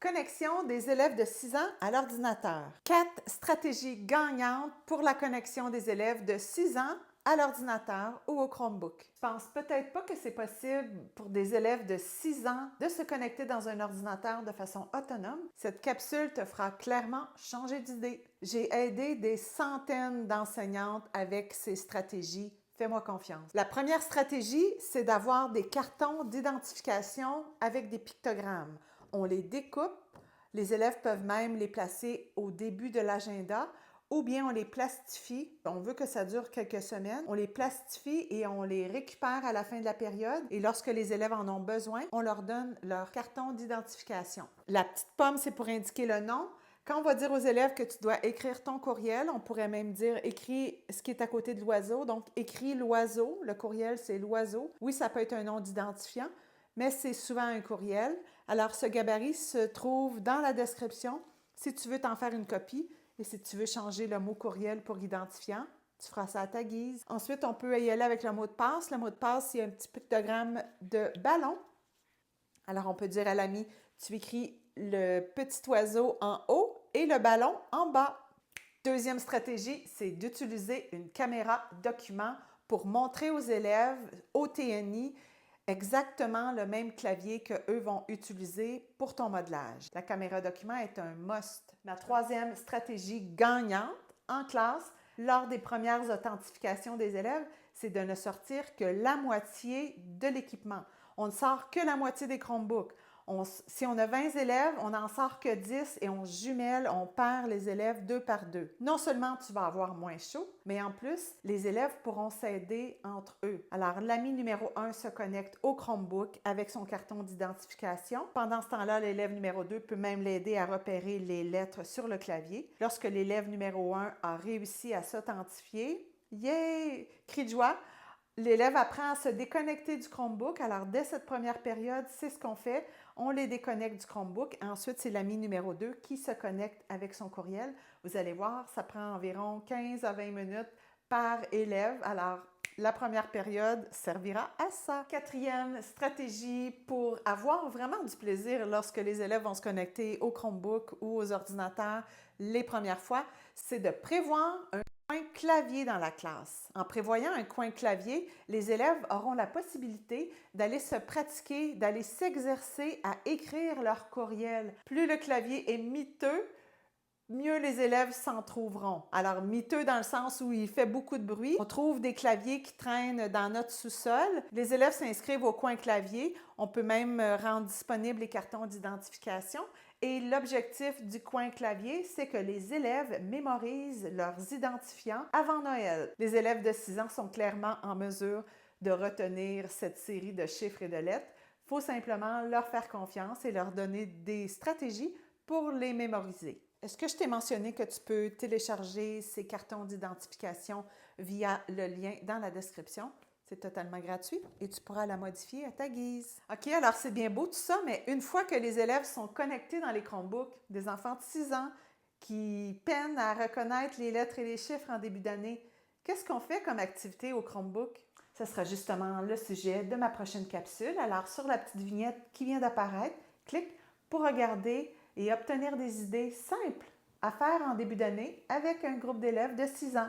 Connexion des élèves de 6 ans à l'ordinateur. 4 stratégies gagnantes pour la connexion des élèves de 6 ans à l'ordinateur ou au Chromebook. Tu penses peut-être pas que c'est possible pour des élèves de 6 ans de se connecter dans un ordinateur de façon autonome? Cette capsule te fera clairement changer d'idée. J'ai aidé des centaines d'enseignantes avec ces stratégies. Fais-moi confiance. La première stratégie, c'est d'avoir des cartons d'identification avec des pictogrammes. On les découpe, les élèves peuvent même les placer au début de l'agenda ou bien on les plastifie. On veut que ça dure quelques semaines. On les plastifie et on les récupère à la fin de la période. Et lorsque les élèves en ont besoin, on leur donne leur carton d'identification. La petite pomme, c'est pour indiquer le nom. Quand on va dire aux élèves que tu dois écrire ton courriel, on pourrait même dire écris ce qui est à côté de l'oiseau. Donc, écris l'oiseau. Le courriel, c'est l'oiseau. Oui, ça peut être un nom d'identifiant, mais c'est souvent un courriel. Alors, ce gabarit se trouve dans la description si tu veux t'en faire une copie et si tu veux changer le mot courriel pour identifiant, tu feras ça à ta guise. Ensuite, on peut y aller avec le mot de passe. Le mot de passe, c'est un petit pictogramme de ballon. Alors, on peut dire à l'ami, tu écris le petit oiseau en haut et le ballon en bas. Deuxième stratégie, c'est d'utiliser une caméra document pour montrer aux élèves au TNI exactement le même clavier qu'eux vont utiliser pour ton modelage. La caméra document est un must. La troisième stratégie gagnante en classe, lors des premières authentifications des élèves, c'est de ne sortir que la moitié de l'équipement. On ne sort que la moitié des Chromebooks. Si on a 20 élèves, on n'en sort que 10 et on jumelle, on perd les élèves 2 par 2. Non seulement tu vas avoir moins chaud, mais en plus, les élèves pourront s'aider entre eux. Alors, l'ami numéro 1 se connecte au Chromebook avec son carton d'identification. Pendant ce temps-là, l'élève numéro 2 peut même l'aider à repérer les lettres sur le clavier. Lorsque l'élève numéro 1 a réussi à s'authentifier, yeah! Cri de joie! L'élève apprend à se déconnecter du Chromebook. Alors, dès cette première période, c'est ce qu'on fait. On les déconnecte du Chromebook. Ensuite, c'est l'ami numéro 2 qui se connecte avec son courriel. Vous allez voir, ça prend environ 15 à 20 minutes par élève. Alors, la première période servira à ça. Quatrième stratégie pour avoir vraiment du plaisir lorsque les élèves vont se connecter au Chromebook ou aux ordinateurs les premières fois, c'est de prévoir un coin clavier dans la classe. En prévoyant un coin clavier, les élèves auront la possibilité d'aller se pratiquer, d'aller s'exercer à écrire leur courriel. Plus le clavier est miteux, mieux les élèves s'en trouveront. Alors, miteux dans le sens où il fait beaucoup de bruit. On trouve des claviers qui traînent dans notre sous-sol. Les élèves s'inscrivent au coin clavier. On peut même rendre disponibles les cartons d'identification. Et l'objectif du coin clavier, c'est que les élèves mémorisent leurs identifiants avant Noël. Les élèves de 6 ans sont clairement en mesure de retenir cette série de chiffres et de lettres. Il faut simplement leur faire confiance et leur donner des stratégies pour les mémoriser. Est-ce que je t'ai mentionné que tu peux télécharger ces cartons d'identification via le lien dans la description? C'est totalement gratuit et tu pourras la modifier à ta guise. OK, alors c'est bien beau tout ça, mais une fois que les élèves sont connectés dans les Chromebooks, des enfants de 6 ans qui peinent à reconnaître les lettres et les chiffres en début d'année, qu'est-ce qu'on fait comme activité au Chromebook? Ce sera justement le sujet de ma prochaine capsule. Alors, sur la petite vignette qui vient d'apparaître, clique pour regarder et obtenir des idées simples à faire en début d'année avec un groupe d'élèves de 6 ans.